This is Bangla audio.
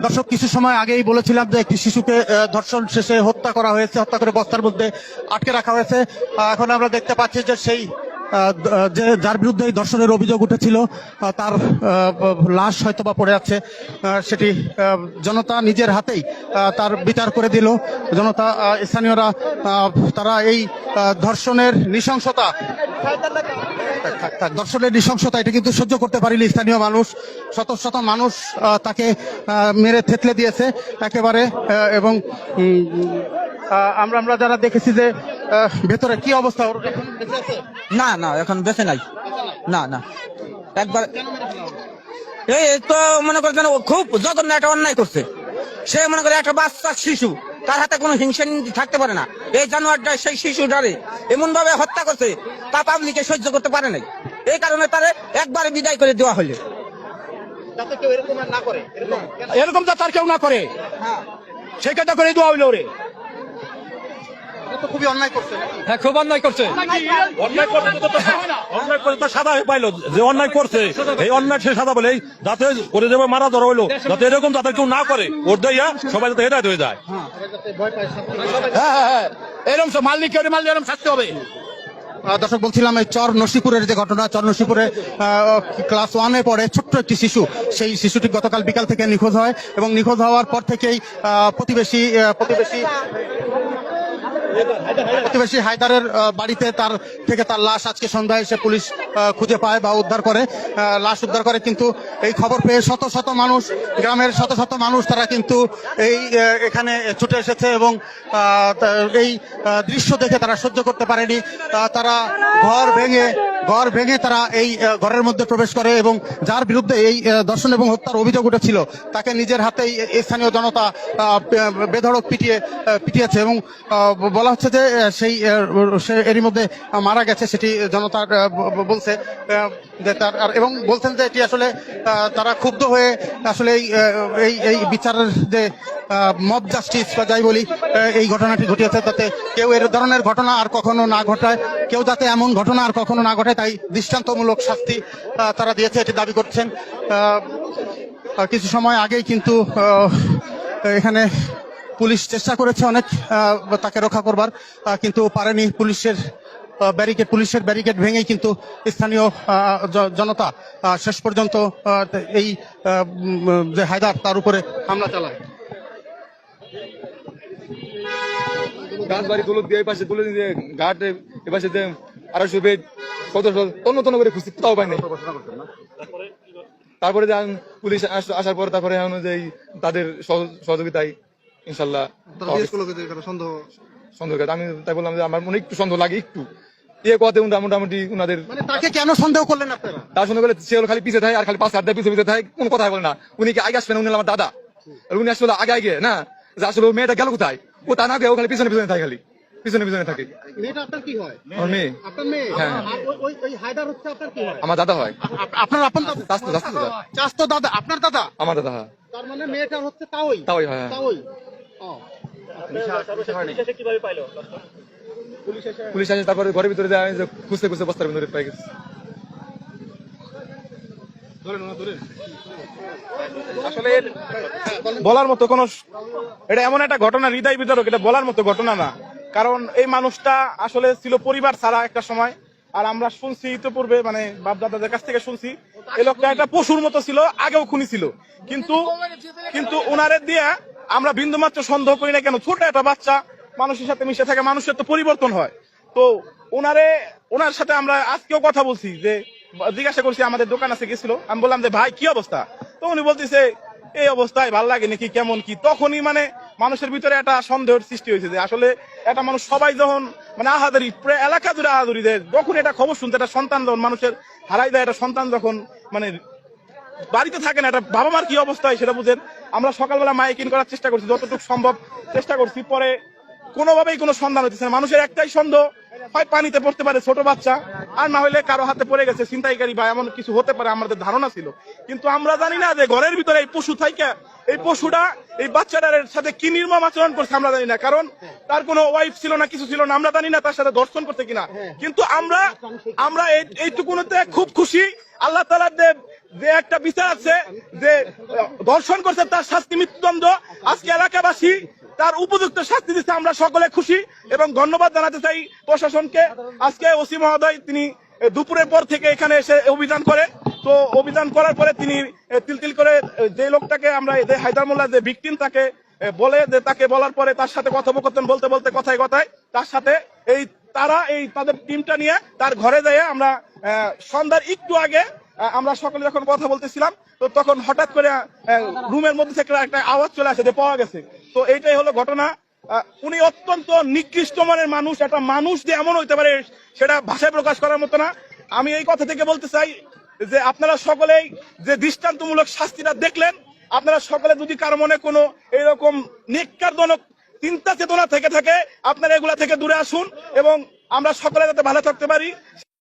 দর্শক, কিছু সময় আগেই বলেছিলাম যে একটি শিশুকে ধর্ষণ শেষে হত্যা করা হয়েছে, হত্যা করে বস্তার মধ্যে আটকে রাখা হয়েছে। এখন আমরা দেখতে পাচ্ছি যে সেই যে যার বিরুদ্ধে এই ধর্ষণের অভিযোগ উঠেছিল তার লাশ হয়তো বা পড়ে আছে। সেটি জনতা নিজের হাতেই তার বিচার করে দিল। জনতা, স্থানীয়রা তারা এই ধর্ষণের নৃশংসতা এটা কিন্তু সহ্য করতে পারিনি স্থানীয় মানুষ। শত শত মানুষ তাকে মেরে থেতলে দিয়েছে একেবারে। এবং আমরা যারা দেখেছি যে ভেতরে কি অবস্থা, ওর এখন বেঁচে আছে? না না, এখন বেঁচে নাই। না না, একবার এই তো মনে করে যেন খুব জঘন্য একটা অন্যায় করছে। সে মনে করে একটা বাচ্চা শিশু, তার হাতে কোনো হিংসা থাকতে পারে না। এই জানোয়ারটা সেই শিশুটারে এমন ভাবে হত্যা করছে, তা পাবলিকে সহ্য করতে পারে নাই। এই কারণে তারে একবারে বিদায় করে দেওয়া হলো। এরকম যা তার কেউ না করে, সেই কাজটা করে দেওয়া হইলো। ওরে খুবই অন্যায় করছে। হ্যাঁ, খুব অন্যায় করছে। অন্যায় করছে তো সাদা পাইলো, যে অন্যায় করছে এই অন্যায় সে সাদা বলে, যাতে করে যাবে মারা ধরা হইলো, যাতে এরকম যাতে কেউ না করে, ওর দেয়া সবাই যাতে হেদায়েত হয়ে যায়। হ্যাঁ, এরকম মালিক এরকম শাস্তি হবে। দর্শক, বলছিলাম এই চর নসিপুরের যে ঘটনা, চর নসিপুরে ক্লাস 1-এ পড়ে ছোট্ট একটি শিশু, সেই শিশুটি গতকাল বিকাল থেকে নিখোঁজ হয় এবং নিখোঁজ হওয়ার পর থেকেই প্রতিবেশী হায়দারের বাড়িতে তার লাশ আজকে সন্ধ্যায় এসে পুলিশ খুঁজে পায় বা লাশ উদ্ধার করে। কিন্তু এই খবর পেয়ে শত শত মানুষ, গ্রামের শত শত মানুষ তারা কিন্তু এখানে ছুটে এসেছে এবং এই দৃশ্য দেখে তারা সহ্য করতে পারেনি। তারা ঘর ভেঙে তারা এই ঘরের মধ্যে প্রবেশ করে এবং যার বিরুদ্ধে এই ধর্ষণ এবং হত্যার অভিযোগ উঠেছিল তাকে নিজের হাতেই স্থানীয় জনতা বেধড়ক পিটিয়েছে এবং বলা হচ্ছে যে সে এরই মধ্যে মারা গেছে, সেটি জনতার বলছে। এবং বলছেন যে এটি আসলে তারা ক্ষুব্ধ হয়ে আসলে এই বিচারের যে মব জাস্টিস বা যাই বলি, এই ঘটনাটি ঘটিয়েছে, তাতে কেউ এর ধরনের ঘটনা আর কখনো না ঘটায়, কেউ যাতে এমন ঘটনা আর কখনো না ঘটায়, তাই দৃষ্টান্তমূলক শাস্তি তারা দিয়েছে, এটি দাবি করছেন। কিছু সময় আগেই কিন্তু এখানে পুলিশ চেষ্টা করেছে অনেক তাকে রক্ষা করবার, কিন্তু পারেনি। পুলিশের ব্যারিকেড ভেঙেই কিন্তু স্থানীয় জনতা শেষ পর্যন্ত এই যে হায়দার তার উপরে হামলা চালায়। গাছ বাড়ি তুলে দিয়ে পাশে তুলে দিয়ে ঘাটে এপাশে 250 বেড তন্ন করে খুঁজছি, তাও পাই নাই। তারপরে পুলিশ আসার পর তারপরে অনুযায়ী তাদের সহযোগিতায় ইনশাল্লাহ সন্দেহ। আমি তাই বললাম যে আমার মনে একটু সন্দেহ লাগে, একটু কথা মোটামুটি উনাদের। তাকে কেন সন্দেহ করলেন আপনারা? তার সন্দেহ করলে সে খালি পিছিয়ে থাকে আর খালি 5 হাত পিছিয়ে থাকে, কোন কথা বলে না। উনি কি আগে আসবেন? উনি আমার দাদা, উনি আসলে আগে না, যে আসলে মেয়েটা গেল কোথায়, ও তা না গিয়ে ও খালি পিছনে থাকে, খালি পিছনে থাকে। মেয়েটা আপনার কি হয়? আমার মেয়ে। আপনার মেয়ে? হ্যাঁ। ওই হায়দার হচ্ছে আপনার কি হয়? আমার দাদা হয়। আপনার আপন চাচতো দাদা? আপনার দাদা? আমার দাদা। হ্যাঁ, তার মানে মেয়েটার হচ্ছে তাওই হয়। কিভাবে পাইলো? পুলিশ আসে, তারপরে ঘরের ভিতরে যায়, খুঁজতে বস্তার ভিতরে পাই গেছে। আসলে বলার মতো কোন, এটা এমন একটা ঘটনা হৃদয় বিদারক, এটা বলার মতো ঘটনা না। কারণ এই মানুষটা আসলে ছিল পরিবার ছাড়া একটা সময়। আর আমরা শুনছি ইতিপূর্বে, মানে বাপ দাদাদের কাছ থেকে শুনছি, এই লোকটা একটা পশুর মতো ছিল, আগেও খুনি ছিল। কিন্তু ওনারে দিয়ে আমরা বিন্দুমাত্র সন্দেহ করি না। কেন? ছোট একটা বাচ্চা মানুষের সাথে মিশে থাকে, মানুষের তো পরিবর্তন হয়। তো ওনার সাথে আমরা আজকেও কথা বলছি, যে জিজ্ঞাসা করছি, আমাদের দোকান আছে গেছিল, আমি বললাম যে ভাই কি অবস্থা, তো উনি বলতেছে এই অবস্থায় ভাল লাগে নাকি, কেমন কি। তখনই মানে মানুষের ভিতরে একটা সন্দেহের সৃষ্টি হয়েছে যে আসলে একটা মানুষ, সবাই যখন মানে আহাদারি, প্রায় এলাকা জুড়ে আহাদারি দেয়, যখন এটা খবর শুনতে, একটা সন্তান যখন মানুষের হারাই দেয়, একটা সন্তান যখন মানে বাড়িতে থাকে না, একটা বাবা মার কি অবস্থা হয় সেটা বুঝেন। আমরা সকালবেলা মাইকিং করার চেষ্টা করছি, যতটুকু সম্ভব চেষ্টা করছি, পরে কোনোভাবেই কোনো সন্ধান হচ্ছে না। মানুষের একটাই সন্দেহ, হয় পানিতে পড়তে পারে ছোট বাচ্চা, আর না হলে কারো হাতে পড়ে গেছে ছিনতাইকারী বা এমন কিছু হতে পারে, আমাদের ধারণা ছিল। কিন্তু আমরা জানি না যে ঘরের ভিতরে এই পশু থাইকা এই পশুটা এই বাচ্চাটার সাথে কি নির্মম আচরণ করছে আমরা জানি না, কারণ তার কোনো ওয়াইফ ছিল না, কিছু ছিল না, আমরা জানি না তার সাথে দর্শন করতে কিনা। কিন্তু আমরা এইটুকুতে খুব খুশি, আল্লাহ তাআলার যে একটা বিচার আছে যে দর্শন করছে তার শাস্তি মৃত্যুদণ্ড, আজকে এলাকাবাসী তার উপযুক্ত শাস্তি দিচ্ছে, আমরা সকলে খুশি এবং ধন্যবাদ জানাতে চাই প্রশাসনকে। আজকে ওসি মহোদয় তিনি দুপুরের পর থেকে এখানে এসে অভিযান করে, তো অভিযান করার পরে তিনি তিল করে যে লোকটাকে আমরা যে হায়দার মোল্লা যে ভিকটিম তাকে বলে, যে তাকে বলার পরে তার সাথে কথোপকথন বলতে বলতে কথায় কথায় তার সাথে তাদের টিমটা নিয়ে তার ঘরে যেয়ে আমরা সন্ধ্যার একটু আগে আমরা সকলে যখন কথা বলতেছিলাম, তো তখন হঠাৎ করে রুমের মধ্যে থেকে একটা আওয়াজ চলে আসে যে পাওয়া গেছে। তো এইটাই হলো ঘটনা। উনি অত্যন্ত নিকৃষ্ট মানের মানুষ, একটা মানুষ যে এমন হইতে পারে সেটা ভাষায় প্রকাশ করার মতো না। আমি এই কথা থেকে বলতে চাই যে আপনারা সকলেই যে দৃষ্টান্তমূলক শাস্তিটা দেখলেন, আপনারা সকলে যদি কারো মনে কোনো এরকম নেককারজনক চিন্তা চেতনা থেকে থাকে, আপনারা এগুলা থেকে দূরে আসুন এবং আমরা সকলে যাতে ভালো থাকতে পারি